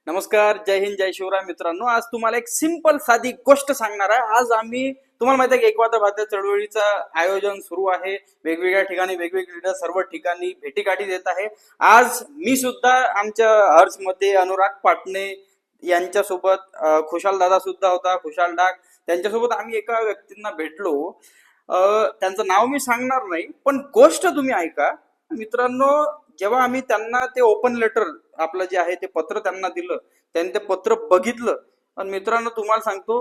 नमस्कार, जय हिंद, जय शिवराय मित्रांनो. आज तुम्हाला एक सिंपल साधी गोष्ट सांगणार आहे. आज आम्ही तुम्हाला माहिती आहे की एकवाद भारतीय चळवळीचं आयोजन सुरू आहे. वेगवेगळ्या ठिकाणी वेगवेगळे लीडर सर्व ठिकाणी भेटीगाठी देत आहे. आज मी सुद्धा आमच्या हर्षमध्ये अनुराग पाटणे यांच्यासोबत खुशाल दादा सुद्धा होता, खुशाल डाग, त्यांच्यासोबत आम्ही एका व्यक्तींना भेटलो. त्यांचं नाव मी सांगणार नाही, पण गोष्ट तुम्ही ऐका मित्रांनो. जेव्हा आम्ही त्यांना ते ओपन लेटर आपलं जे आहे ते पत्र त्यांना दिलं, त्यांनी ते पत्र बघितलं आणि मित्रांनो तुम्हाला सांगतो,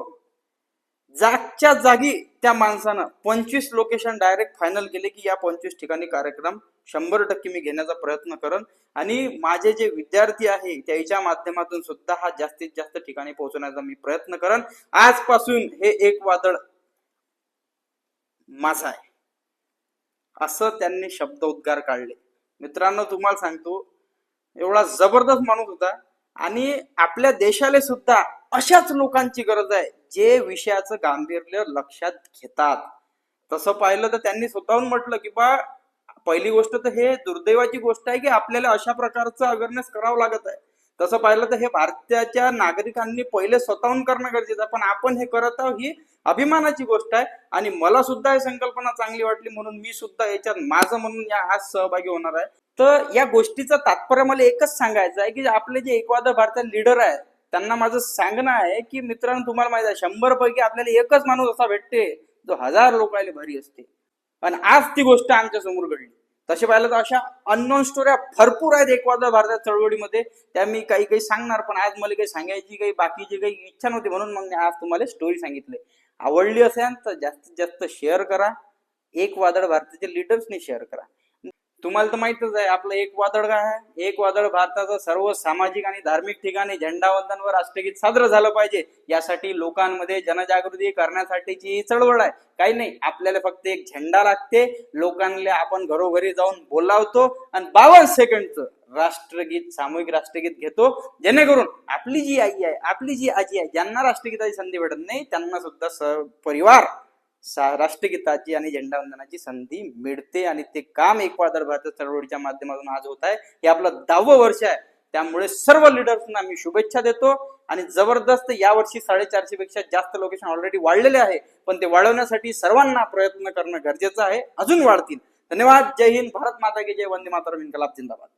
जागच्या जागी त्या माणसानं 25 लोकेशन डायरेक्ट फायनल केले की या 25 ठिकाणी कार्यक्रम 100% मी घेण्याचा प्रयत्न करन आणि माझे जे विद्यार्थी आहे त्याच्या माध्यमातून सुद्धा हा जास्तीत जास्त ठिकाणी पोहोचण्याचा मी प्रयत्न करन. आजपासून हे एक वादळ माझा आहे असं त्यांनी शब्द उद्गार काढले. मित्रांनो तुम्हाला सांगतो, एवढा जबरदस्त माणूस होता आणि आपल्या देशाला सुद्धा अशाच लोकांची गरज आहे जे विषयाचं गांभीर्य लक्षात घेतात. तसं पाहिलं तर त्यांनी स्वतःहून म्हटलं की बा, पहिली गोष्ट तर हे दुर्दैवाची गोष्ट आहे की आपल्याला अशा प्रकारचं अवेअरनेस करावं लागत आहे. तसं पाहिलं तर हे भारताच्या नागरिकांनी पहिले स्वतःहून करणं गरजेचं आहे, पण आपण हे करत आहोत ही अभिमानाची गोष्ट आहे. आणि मला सुद्धा ही संकल्पना चांगली वाटली म्हणून मी सुद्धा याच्यात माझं म्हणून या आज सहभागी होणार आहे. तर या गोष्टीचं तात्पर्य मला एकच सांगायचं आहे की आपले जे एकवाद भारतीय लीडर आहे त्यांना माझं सांगणं आहे की मित्रांनो तुम्हाला माहिती आहे 100 पैकी आपल्याला एकच माणूस असा भेटते जो 1000 लोकांना भारी असते. आणि आज ती गोष्ट आमच्या समोर घडली. तसे पाहिलं तर अशा अननोन स्टोऱ्या भरपूर आहेत एकवाद भारतीय चळवळीमध्ये, त्या मी काही काही सांगणार, पण आज मला काही सांगायची काही बाकीची काही इच्छा नव्हती म्हणून मग मी आज तुम्हाला स्टोरी सांगितली. आवडली असेल तर जास्तीत जास्त शेअर करा, एक वादळ भारताच्या लीडर्सनी शेअर करा. तुम्हाला तर माहितच आहे आपलं एक वादळ काय आहे. एक वादळ भारताचं सर्व सामाजिक आणि धार्मिक ठिकाणी झेंडावंदन व राष्ट्रगीत साजरं झालं पाहिजे, यासाठी लोकांमध्ये जनजागृती करण्यासाठीची चळवळ आहे. काही नाही, आपल्याला फक्त एक झेंडा लागते. लोकांना आपण घरोघरी जाऊन बोलावतो आणि 52 सेकंडचं राष्ट्रगीत, सामूहिक राष्ट्रगीत घेतो, जेणेकरून आपली जी आई आहे, आपली जी आजी आहे, ज्यांना राष्ट्रगीताची संधी भेटत नाही त्यांना सुद्धा परिवार राष्ट्रगीताची आणि झेंडावंदनाची संधी मिळते. आणि ते काम एकवाद भारतीय चळवळीच्या माध्यमातून आज होत आहे. हे आपलं 10वं वर्ष आहे. त्यामुळे सर्व लीडर्सना मी शुभेच्छा देतो. आणि जबरदस्त यावर्षी 450 पेक्षा जास्त लोकेशन ऑलरेडी वाढलेले आहे, पण ते वाढवण्यासाठी सर्वांना प्रयत्न करणं गरजेचं आहे. अजून वाढतील. धन्यवाद. जय हिंद. भारत माता की जय. वंदे मातरम. इन्कलाब जिंदाबाद.